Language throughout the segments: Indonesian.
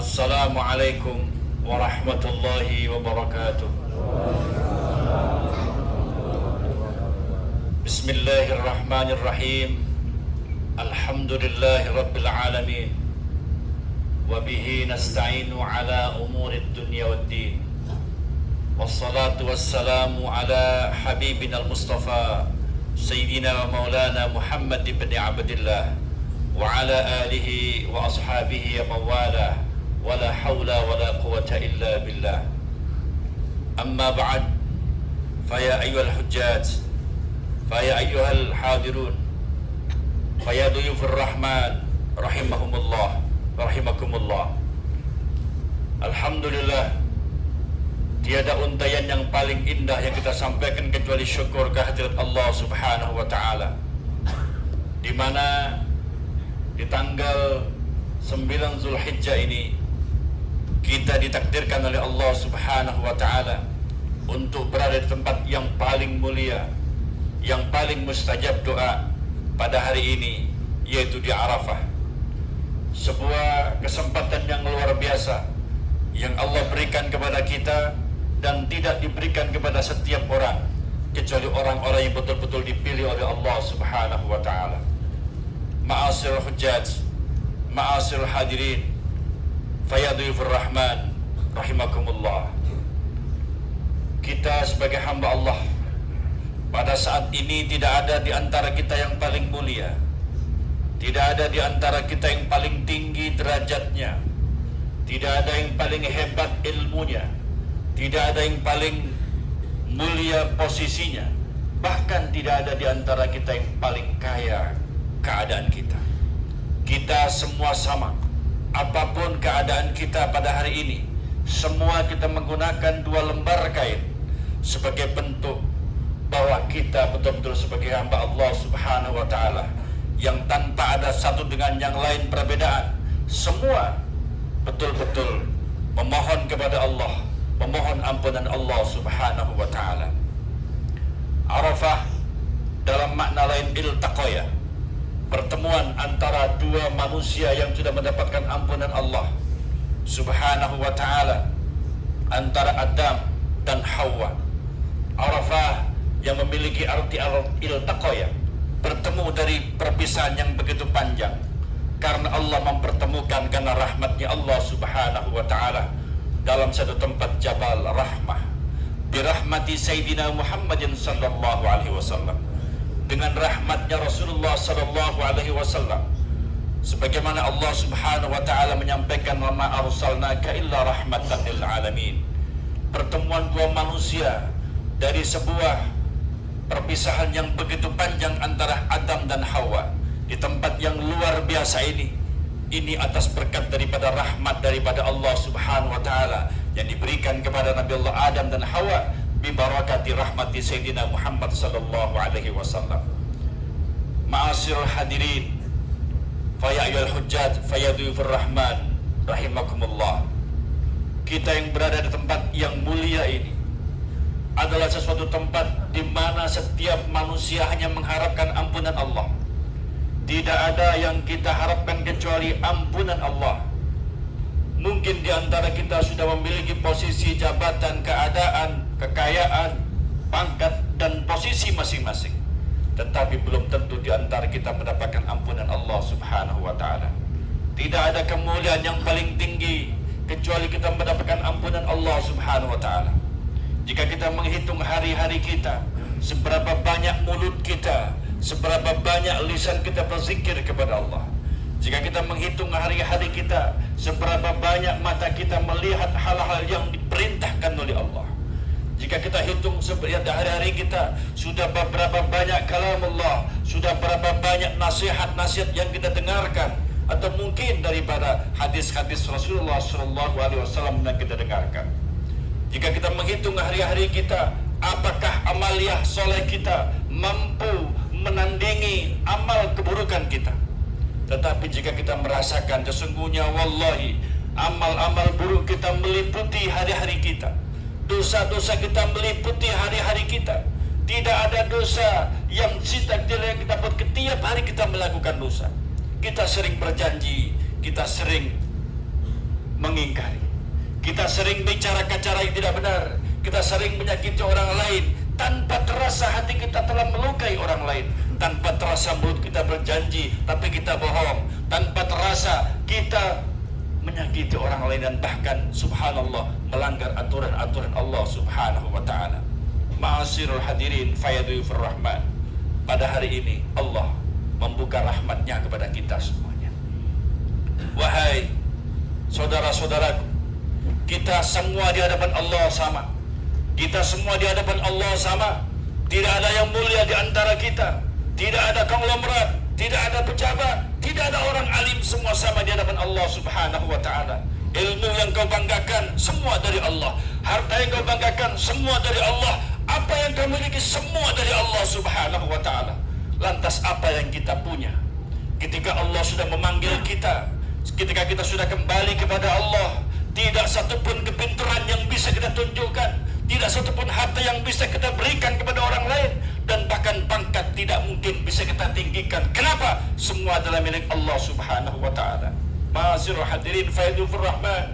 Assalamualaikum warahmatullahi wabarakatuh. Bismillahirrahmanirrahim. Alhamdulillahi rabbil alamin. Wabihi nasta'inu ala umurid dunya waddin. Wassalatu wassalamu ala habibina al-Mustafa Sayyidina wa maulana Muhammad ibn Abdillah wa ala alihi wa ashabihi wa mawalah. ولا حول ولا قوة إلا بالله. أما بعد فيا أيها الحجاج فيا أيها الحاضرون فيا ضيوف الرحمن رحمهم الله رحمكم الله. Alhamdulillah, tiada untayan yang paling indah yang kita sampaikan kecuali syukur kehadirat Allah Subhanahu wa Ta'ala, di mana di tanggal 9 Zulhijjah ini kita ditakdirkan oleh Allah Subhanahu wa Ta'ala untuk berada di tempat yang paling mulia, yang paling mustajab doa pada hari ini, yaitu di Arafah. Sebuah kesempatan yang luar biasa yang Allah berikan kepada kita dan tidak diberikan kepada setiap orang, kecuali orang-orang yang betul-betul dipilih oleh Allah Subhanahu wa Ta'ala. Ma'asirul hujjaj, ma'asirul hadirin, faya dhuyufur rahman rahimakumullah. Kita sebagai hamba Allah pada saat ini tidak ada di antara kita yang paling mulia, tidak ada di antara kita yang paling tinggi derajatnya, tidak ada yang paling hebat ilmunya, tidak ada yang paling mulia posisinya, bahkan tidak ada di antara kita yang paling kaya keadaan kita. Kita semua sama. Apapun keadaan kita pada hari ini, semua kita menggunakan 2 lembar kain sebagai bentuk bahwa kita betul-betul sebagai hamba Allah Subhanahu wa Ta'ala yang tanpa ada satu dengan yang lain perbedaan. Semua betul-betul memohon kepada Allah, memohon ampunan Allah Subhanahu wa Ta'ala. Arafah dalam makna lain iltaqaya, pertemuan antara 2 manusia yang sudah mendapatkan ampunan Allah Subhanahu wa Ta'ala, antara Adam dan Hawa. Arafah yang memiliki arti iltaqaya, bertemu dari perpisahan yang begitu panjang, karena Allah mempertemukan karena rahmatnya Allah Subhanahu wa Ta'ala dalam satu tempat Jabal Rahmah, birahmati Sayyidina Muhammadin sallallahu alaihi wasallam, dengan rahmatnya Rasulullah sallallahu alaihi wasallam, sebagaimana Allah Subhanahu wa Ta'ala menyampaikan, wa ma arsalnaka illa rahmatan lil alamin. Pertemuan 2 manusia dari sebuah perpisahan yang begitu panjang antara Adam dan Hawa di tempat yang luar biasa ini atas berkat daripada rahmat daripada Allah Subhanahu wa Ta'ala yang diberikan kepada Nabi Allah Adam dan Hawa bibarakati rahmati Sayyidina Muhammad sallallahu alaihi wasallam. Ma'asirul hadirin, faya ayyuhal hujjaj, faya dhuyufur rahman rahimakumullah. Kita yang berada di tempat yang mulia ini adalah sesuatu tempat di mana setiap manusia hanya mengharapkan ampunan Allah. Tidak ada yang kita harapkan kecuali ampunan Allah. Mungkin di antara kita sudah memiliki posisi jabatan, keadaan, kekayaan, pangkat, dan posisi masing-masing, tetapi belum tentu di antara kita mendapatkan ampunan Allah Subhanahu wa Ta'ala. Tidak ada kemuliaan yang paling tinggi kecuali kita mendapatkan ampunan Allah Subhanahu wa Ta'ala. Jika kita menghitung hari-hari kita, seberapa banyak mulut kita, seberapa banyak lisan kita berzikir kepada Allah. Jika kita menghitung hari-hari kita, seberapa banyak mata kita melihat hal-hal yang diperintahkan oleh Allah. Jika kita hitung hari-hari kita, sudah berapa banyak kalam Allah, sudah berapa banyak nasihat-nasihat yang kita dengarkan, atau mungkin daripada hadis-hadis Rasulullah Sallallahu Alaihi Wasallam yang kita dengarkan. Jika kita menghitung hari-hari kita, apakah amaliyah soleh kita mampu menandingi amal keburukan kita? Tetapi jika kita merasakan sesungguhnya wallahi amal-amal buruk kita meliputi hari-hari kita, dosa-dosa kita meliputi hari-hari kita. Tidak ada dosa yang kita buat setiap hari kita melakukan dosa. Kita sering berjanji, kita sering mengingkari. Kita sering bicara cara yang tidak benar. Kita sering menyakiti orang lain. Tanpa terasa hati kita telah melukai orang lain. Tanpa terasa mulut kita berjanji, tapi kita bohong. Tanpa terasa kita menyakiti orang lain dan bahkan subhanallah melanggar aturan-aturan Allah subhanahu wa ta'ala. Ma'asirul hadirin fayadufur rahman. Pada hari ini Allah membuka rahmatnya kepada kita semuanya. Wahai saudara-saudaraku, kita semua di hadapan Allah sama. Kita semua di hadapan Allah sama. Tidak ada yang mulia di antara kita. Tidak ada konglomerat, tidak ada pejabat, tidak ada orang alim, semua sama di hadapan Allah subhanahu wa ta'ala. Ilmu yang kau banggakan semua dari Allah. Harta yang kau banggakan semua dari Allah. Apa yang kau miliki semua dari Allah subhanahu wa ta'ala. Lantas apa yang kita punya? Ketika Allah sudah memanggil kita, ketika kita sudah kembali kepada Allah, tidak satupun kepintaran yang bisa kita tunjukkan, tidak satupun harta yang bisa kita berikan kepada orang lain, dan bahkan pangkat tidak mungkin bisa kita tinggikan. Kenapa? Semua adalah milik Allah subhanahu wa ta'ala. Ma'asirul hadirin faidufur rahman.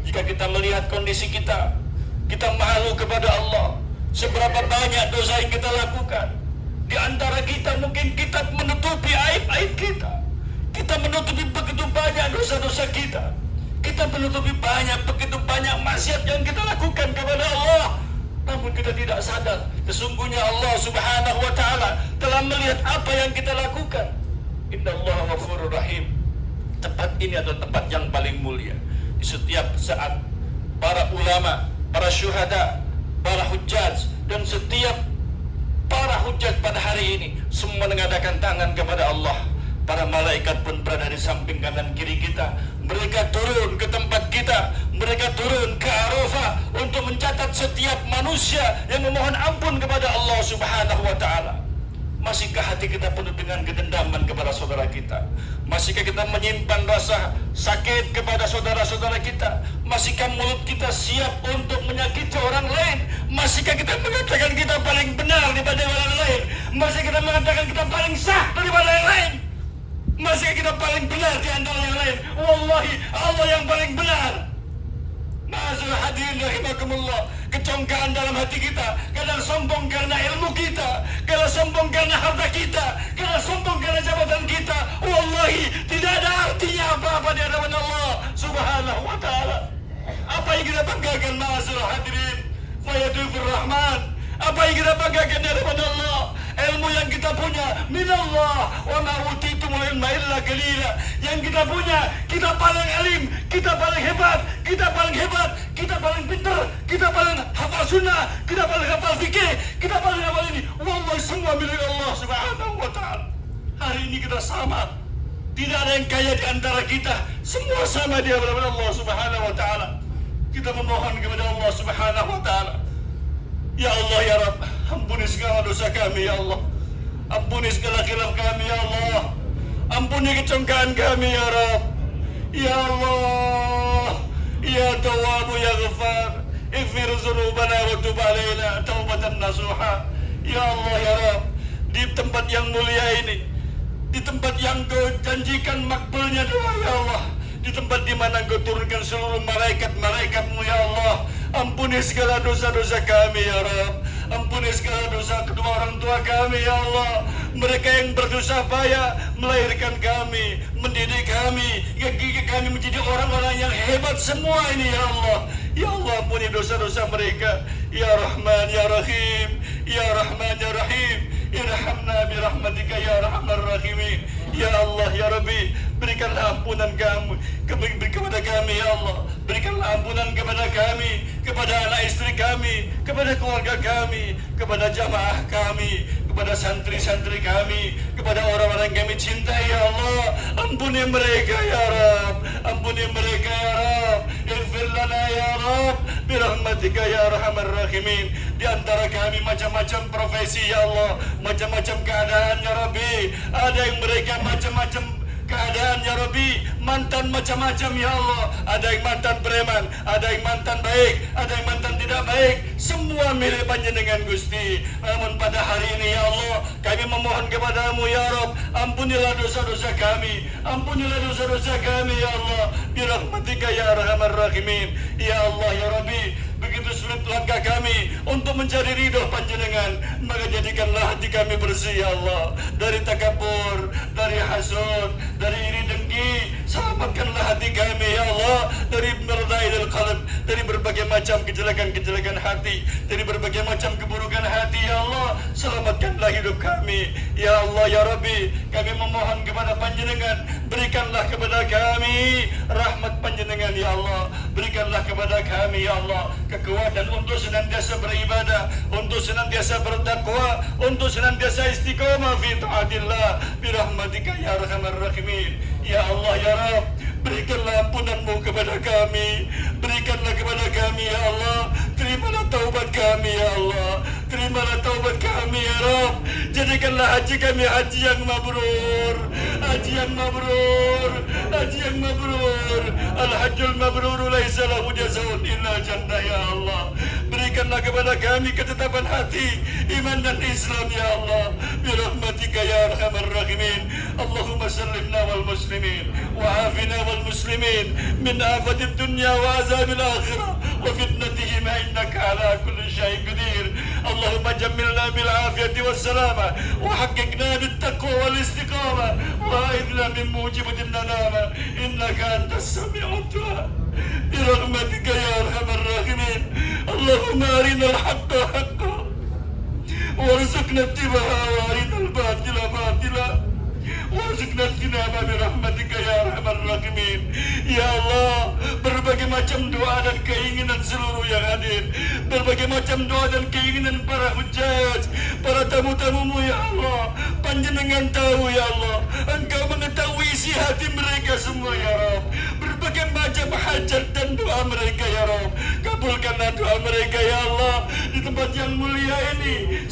Jika kita melihat kondisi kita malu kepada Allah. Seberapa banyak dosa yang kita lakukan. Di antara kita mungkin kita menutupi aib-aib kita. Kita menutupi begitu banyak dosa-dosa kita. Kita menutupi begitu banyak maksiat yang kita lakukan kepada Allah. Namun kita tidak sadar, sesungguhnya Allah subhanahu wa ta'ala telah melihat apa yang kita lakukan. Innallaha ghafurur rahim. Tempat ini adalah tempat yang paling mulia. Di setiap saat para ulama, para syuhada, para hujjaj, dan setiap para hujjaj pada hari ini semua mengadakan tangan kepada Allah. Para malaikat pun berada di samping kanan kiri kita. Mereka turun ke tempat kita. Mereka turun ke Arafah untuk mencatat setiap manusia yang memohon ampun kepada Allah subhanahu wa ta'ala. Masihkah hati kita penuh dengan kedendaman kepada saudara kita? Masihkah kita menyimpan rasa sakit kepada saudara-saudara kita? Masihkah mulut kita siap untuk menyakiti orang lain? Masihkah kita mengatakan kita paling benar daripada orang lain? Masih kita mengatakan kita paling sah daripada yang lain? Masih kita paling benar di antara yang lain? Wallahi Allah yang paling benar. Ma'azul hadirin rahimakumullah. Kecongkaan dalam hati kita, kadang sombong karena ilmu kita, kadang sombong karena harta kita, kadang sombong karena jabatan kita. Wallahi tidak ada artinya apa-apa di hadapan Allah subhanahu wa ta'ala. Apa yang kita banggakan ma'azul hadirin fayadufur rahman? Apa yang kita banggakan di hadapan Allah? Ilmu yang kita punya minallah, wa ma utitumul ilma illa qalila. Yang kita punya, kita paling alim, kita paling hebat, kita paling hebat, kita paling pintar, kita paling hafal sunnah, kita paling hafal fikih, kita paling hafal ini. Wallahi semua milik Allah subhanahu wa ta'ala. Hari ini kita sama. Tidak ada yang kaya di antara kita. Semua sama di hadapan Allah subhanahu wa ta'ala. Kita memohon kepada Allah subhanahu wa ta'ala. Ya Allah ya Rabb, ampuni segala dosa kami ya Allah. Ampuni segala khilaf kami ya Allah. Ampuni kecongkaan kami ya Rabb. Ya Allah, ya Tawwabu ya Ghaffar, ighfir dzunubana wa tub alaina taubatan nasuha. Ya Allah ya Rabb, di tempat yang mulia ini, di tempat yang Kau janjikan makbulnya doa ya Allah, di tempat di mana Kau turunkan seluruh malaikat-malaikatmu ya Allah. Ampuni segala dosa-dosa kami ya Rabb. Ampuni segala dosa kedua orang tua kami ya Allah. Mereka yang berdosa payah melahirkan kami, mendidik kami, hingga kami menjadi orang-orang yang hebat semua ini ya Allah. Ya Allah, ampuni dosa-dosa mereka. Ya Rahman ya Rahim, Ya Rahman ya Rahim, irhamna birahmatika ya Rahman Rahimin. Ya Allah ya Rabbi, berikanlah ampunan kamu kepada kami ya Allah. Berikanlah ampunan kepada kami, kepada anak istri kami, kepada keluarga kami, kepada jamaah kami, kepada santri-santri kami, kepada orang-orang yang kami cintai ya Allah. Ampuni mereka ya Rabb, ampuni mereka ya Rabb. Ighfir lana ya Rabb birahmatika ya Arhamar Rahimin. Di antara kami macam-macam profesi ya Allah, macam-macam keadaan ya Rabbi. Ada yang mereka macam-macam keadaan ya Rabbi. Rabbi, mantan macam-macam ya Allah. Ada yang mantan preman, ada yang mantan baik, ada yang mantan tidak baik. Semua milik Panjenengan Gusti. Namun pada hari ini ya Allah, kami memohon kepadamu ya Rabb, ampunilah dosa-dosa kami, ampunilah dosa-dosa kami ya Allah, birahmatika ya arhamar rahimin. Ya Allah ya Rabbi, begitu sulit langkah kami untuk mencari ridho Panjenengan, maka jadikanlah hati kami bersih ya Allah, dari takabur, dari hasud, dari iri dengki. Selamatkanlah hati kami ya Allah dari merdaidil qalb, dari berbagai macam kejelekan-kejelekan hati, dari berbagai macam keburukan hati ya Allah. Selamatkanlah hidup kami ya Allah ya Rabbi. Kami memohon kepada Panjenengan, berikanlah kepada kami rahmat Panjenengan ya Allah. Berikanlah kepada kami ya Allah kekuatan untuk senantiasa beribadah, untuk senantiasa bertakwa, untuk senantiasa istiqomah fi taatillah birahmatika ya arhamar rahimin. Ya Allah ya Rabb, berikanlah ampunan-Mu kepada kami, berikanlah kepada kami ya Allah. Terimalah taubat kami ya Allah, terimalah taubat kami ya Rabb. Jadikanlah haji kami haji yang mabrur, haji yang mabrur, haji yang mabrur. Al-hajjul mabrur laisa lahu jazaa'un illa jannah ya Allah. Berikanlah kepada kami ketetapan hati, iman dan Islam ya Allah, birahmatika ya arhamar rahimin. Allahumma sallimna wal muslimin wa afina wal muslimin min afatid dunya wa azabil akhirah wa fitnatihim innaka ala kulli syai'in qadir. Allahumma jammilna bil afiyati was salama wa haqiqna bit taqwa wal istiqamah wa aidna min mujibatin nadama innaka antas sami'ud du'a birahmatika ya arhamar rahimin. Allahumma arina al-haqqa haqqa warzuqna ittiba'a wa arina al-batila batila warzuqna ijtinaba birahmatika ya arhamar rahimin. Ya Allah, berbagai macam doa dan keinginan seluruh yang hadir, berbagai macam doa dan keinginan para hujjaj, para tamu-tamu-Mu ya Allah, Panjenengan tahu ya Allah, Engkau mengetahui isi hati mereka semua ya Rabb. Berbagai macam hajat dan doa mereka ya Rabb, kabulkanlah doa mereka ya Allah di tempat yang mulia ini.